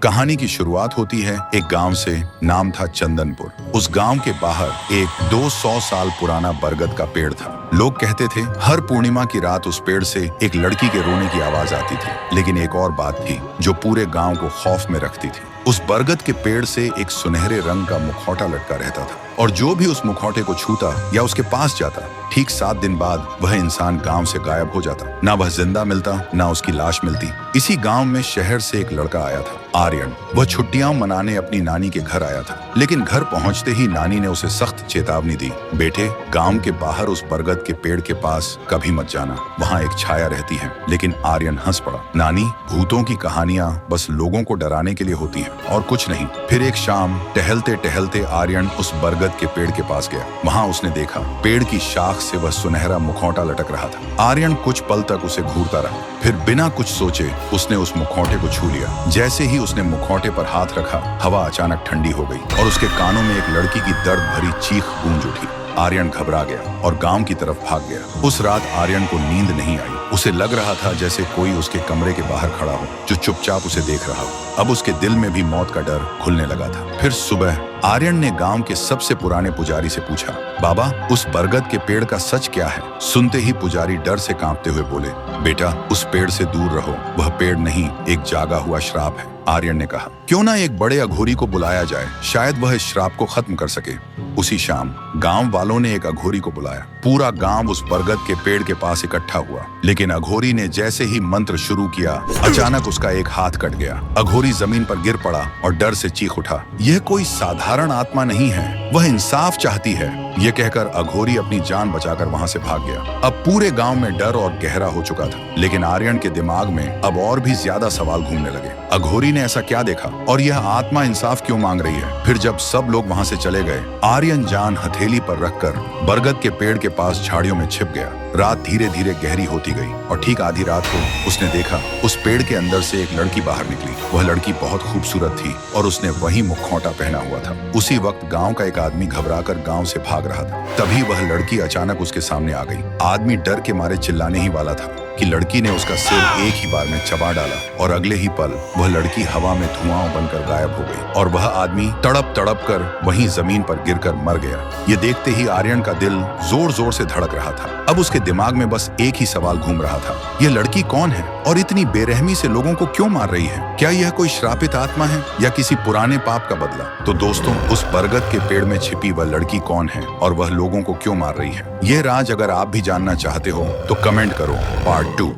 कहानी की शुरुआत होती है एक गांव से, नाम था चंदनपुर। उस गांव के बाहर एक 200 साल पुराना बरगद का पेड़ था। लोग कहते थे हर पूर्णिमा की रात उस पेड़ से एक लड़की के रोने की आवाज आती थी। लेकिन एक और बात थी जो पूरे गांव को खौफ में रखती थी। उस बरगद के पेड़ से एक सुनहरे रंग का मुखौटा लटका रहता था और जो भी उस मुखौटे को छूता या उसके पास जाता, ठीक 7 दिन बाद वह इंसान गांव से गायब हो जाता। ना वह जिंदा मिलता, ना उसकी लाश मिलती। इसी गांव में शहर से एक लड़का आया था, आर्यन। वह छुट्टियां मनाने अपनी नानी के घर आया था, लेकिन घर पहुंचते ही नानी ने उसे सख्त चेतावनी दी, बेटे गांव के बाहर उस बरगद के पेड़ के पास कभी मत जाना, वहां एक छाया रहती है। लेकिन आर्यन हंस पड़ा, नानी भूतों की कहानियां बस लोगों को डराने के लिए होती हैं और कुछ नहीं। फिर एक शाम टहलते टहलते आर्यन उस बरगद के पेड़ के पास गया। वहां उसने देखा पेड़ की शाख से वह सुनहरा मुखौटा लटक रहा था। आर्यन कुछ पल तक उसे घूरता रहा, फिर बिना कुछ सोचे उसने उस मुखौटे को छू लिया। जैसे ही उसने मुखौटे पर हाथ रखा, हवा अचानक ठंडी हो गई और उसके कानों में एक लड़की की दर्द भरी चीख गूंज उठी। आर्यन घबरा गया और गांव की तरफ भाग गया। उस रात आर्यन को नींद नहीं आई। उसे लग रहा था जैसे कोई उसके कमरे के बाहर खड़ा हो जो चुपचाप उसे देख रहा हो। अब उसके दिल में भी मौत का डर घुलने लगा था। फिर सुबह आर्यन ने गांव के सबसे पुराने पुजारी से पूछा, बाबा उस बरगद के पेड़ का सच क्या है? सुनते ही पुजारी डर से कांपते हुए बोले, बेटा उस पेड़ से दूर रहो, वह पेड़ नहीं एक जागा हुआ श्राप है। आर्यन ने कहा, क्यों ना एक बड़े अघोरी को बुलाया जाए, शायद वह इस श्राप को खत्म कर सके। उसी शाम गांव वालों ने एक अघोरी को बुलाया। पूरा गांव उस बरगद के पेड़ के पास इकट्ठा हुआ, लेकिन अघोरी ने जैसे ही मंत्र शुरू किया, अचानक उसका एक हाथ कट गया। अघोरी जमीन पर गिर पड़ा और डर से चीख उठा, यह कोई साधारण आत्मा नहीं है, वह इंसाफ चाहती है। यह कहकर अघोरी अपनी जान बचाकर वहां से भाग गया। अब पूरे गांव में डर और गहरा हो चुका था, लेकिन आर्यन के दिमाग में अब और भी ज्यादा सवाल घूमने लगे। अघोरी ने ऐसा क्या देखा और यह आत्मा इंसाफ क्यों मांग रही है? फिर जब सब लोग वहां से चले गए, आर्यन जान हथेली पर रखकर बरगद के पेड़ के पास झाड़ियों में छिप गया। रात धीरे धीरे गहरी होती गई और ठीक आधी रात को उसने देखा उस पेड़ के अंदर से एक लड़की बाहर निकली। वह लड़की बहुत खूबसूरत थी और उसने वही मुखौटा पहना हुआ था। उसी वक्त गांव का एक आदमी घबराकर गांव से भाग रहा था। तभी वह लड़की अचानक उसके सामने आ गई। आदमी डर के मारे चिल्लाने ही वाला था कि लड़की ने उसका सिर एक ही बार में चबा डाला और अगले ही पल वह लड़की हवा में धुआं बनकर गायब हो गई और वह आदमी तड़प तड़प कर वहीं जमीन पर गिरकर मर गया। ये देखते ही आर्यन का दिल जोर जोर से धड़क रहा था। अब उसके दिमाग में बस एक ही सवाल घूम रहा था, ये लड़की कौन है और इतनी बेरहमी से लोगों को क्यों मार रही है? क्या यह कोई श्रापित आत्मा है या किसी पुराने पाप का बदला? तो दोस्तों, उस बरगद के पेड़ में छिपी वह लड़की कौन है और वह लोगों को क्यों मार रही है? यह राज अगर आप भी जानना चाहते हो तो कमेंट करो पार्ट 2।